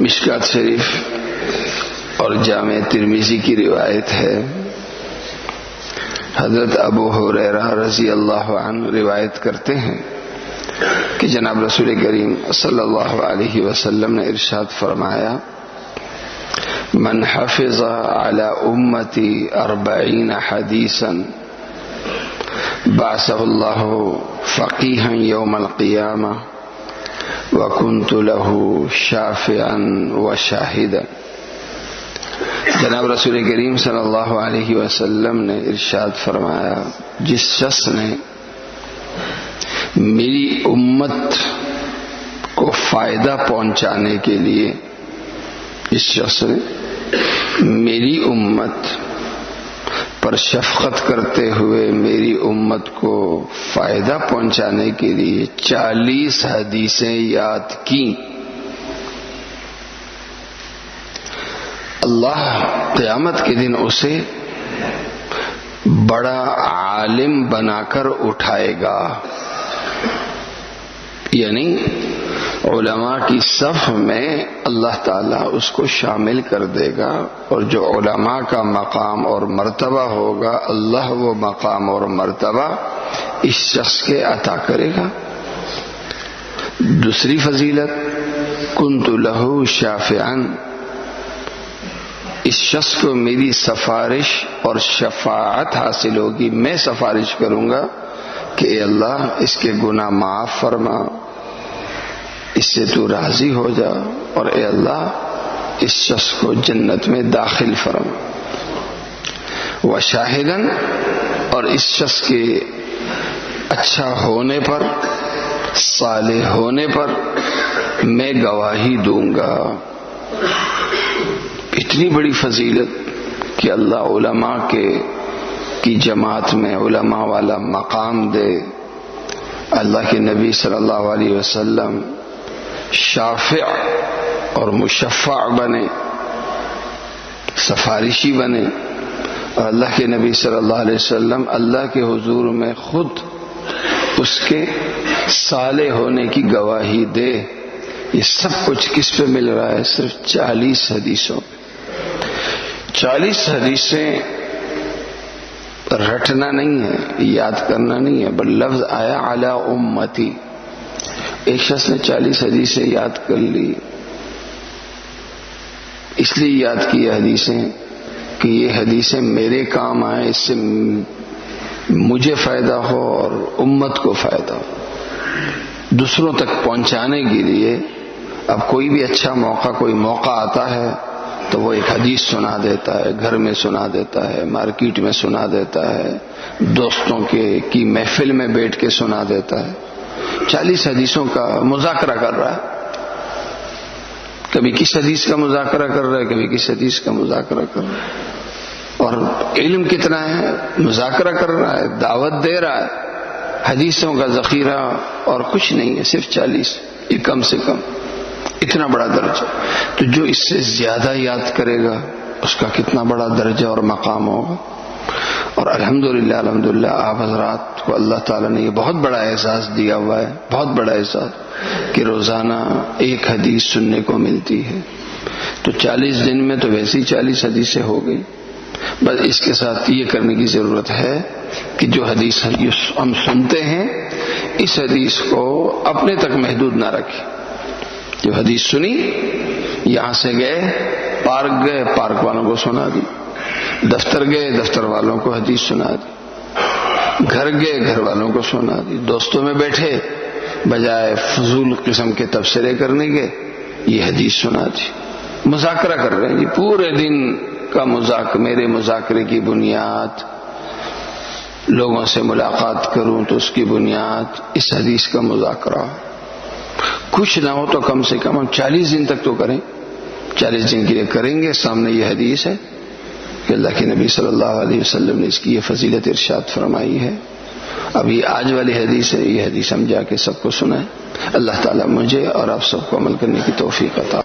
مشکات شریف اور جامع ترمذی کی روایت ہے، حضرت ابو ہریرہ رضی اللہ عنہ روایت کرتے ہیں کہ جناب رسول کریم صلی اللہ علیہ وسلم نے ارشاد فرمایا، من حفظ علی امتی 40 حدیثا بعثہ اللہ فقیہا یوم القیامہ وکنت له شافعا وشاہدا۔ جناب رسول کریم صلی اللہ علیہ وسلم نے ارشاد فرمایا، جس شخص نے میری امت کو فائدہ پہنچانے کے لیے، اس شخص نے میری امت پر شفقت کرتے ہوئے میری امت کو فائدہ پہنچانے کے لیے 40 حدیثیں یاد کی، اللہ قیامت کے دن اسے بڑا عالم بنا کر اٹھائے گا، یعنی علماء کی صف میں اللہ تعالیٰ اس کو شامل کر دے گا، اور جو علماء کا مقام اور مرتبہ ہوگا اللہ وہ مقام اور مرتبہ اس شخص کے عطا کرے گا۔ دوسری فضیلت، کنت لہ شافعا، اس شخص کو میری سفارش اور شفاعت حاصل ہوگی، میں سفارش کروں گا کہ اے اللہ اس کے گناہ معاف فرما، اس سے تو راضی ہو جا، اور اے اللہ اس شخص کو جنت میں داخل فرما۔ وشاہدن، اور اس شخص کے اچھا ہونے پر، صالح ہونے پر میں گواہی دوں گا۔ اتنی بڑی فضیلت کہ اللہ علماء کی جماعت میں علماء والا مقام دے، اللہ کے نبی صلی اللہ علیہ وسلم شافع اور مشفع بنے، سفارشی بنے، اور اللہ کے نبی صلی اللہ علیہ وسلم اللہ کے حضور میں خود اس کے صالح ہونے کی گواہی دے۔ یہ سب کچھ کس پہ مل رہا ہے؟ صرف 40 حدیثوں پہ۔ 40 حدیثیں رٹنا نہیں ہے، یاد کرنا نہیں ہے، بل لفظ آیا علی امتی، ایک شخص نے 40 حدیثیں یاد کر لی، اس لیے یاد کی حدیثیں کہ یہ حدیثیں میرے کام آئیں، اس سے مجھے فائدہ ہو اور امت کو فائدہ ہو، دوسروں تک پہنچانے کے لیے۔ اب کوئی بھی اچھا کوئی موقع آتا ہے تو وہ ایک حدیث سنا دیتا ہے، گھر میں سنا دیتا ہے، مارکیٹ میں سنا دیتا ہے، دوستوں کی محفل میں بیٹھ کے سنا دیتا ہے۔ 40 حدیثوں کا مذاکرہ کر رہا ہے، کبھی کس حدیث کا مذاکرہ کر رہا ہے، کبھی کس حدیث کا مذاکرہ کر رہا ہے، اور علم کتنا ہے، مذاکرہ کر رہا ہے، دعوت دے رہا ہے، حدیثوں کا ذخیرہ اور کچھ نہیں ہے، صرف 40، یہ کم سے کم اتنا بڑا درجہ۔ تو جو اس سے زیادہ یاد کرے گا اس کا کتنا بڑا درجہ اور مقام ہوگا۔ اور الحمدللہ آپ حضرات کو اللہ تعالیٰ نے یہ بہت بڑا اعزاز دیا ہوا ہے، بہت بڑا اعزاز کہ روزانہ ایک حدیث سننے کو ملتی ہے۔ تو 40 دن میں تو ویسے ہی 40 حدیثیں ہو گئی، بس اس کے ساتھ یہ کرنے کی ضرورت ہے کہ جو حدیث ہم سنتے ہیں اس حدیث کو اپنے تک محدود نہ رکھیں۔ جو حدیث سنی، یہاں سے گئے پارک والوں کو سنا دی، دفتر گئے دفتر والوں کو حدیث سنا دی، گھر گئے گھر والوں کو سنا دی، دوستوں میں بیٹھے بجائے فضول قسم کے تبصرے کرنے کے یہ حدیث سنا دی۔ مذاکرہ کر رہے ہیں جی، پورے دن کا میرے مذاکرے کی بنیاد، لوگوں سے ملاقات کروں تو اس کی بنیاد اس حدیث کا مذاکرہ۔ کچھ نہ ہو تو کم سے کم ہم 40 دن تک تو کریں، 40 دن کے لیے کریں گے۔ سامنے یہ حدیث ہے کہ اللہ کے نبی صلی اللہ علیہ وسلم نے اس کی یہ فضیلت ارشاد فرمائی ہے۔ اب یہ آج والی حدیث ہے، یہ حدیث ہم جا کے سب کو سنائیں۔ اللہ تعالیٰ مجھے اور آپ سب کو عمل کرنے کی توفیق عطا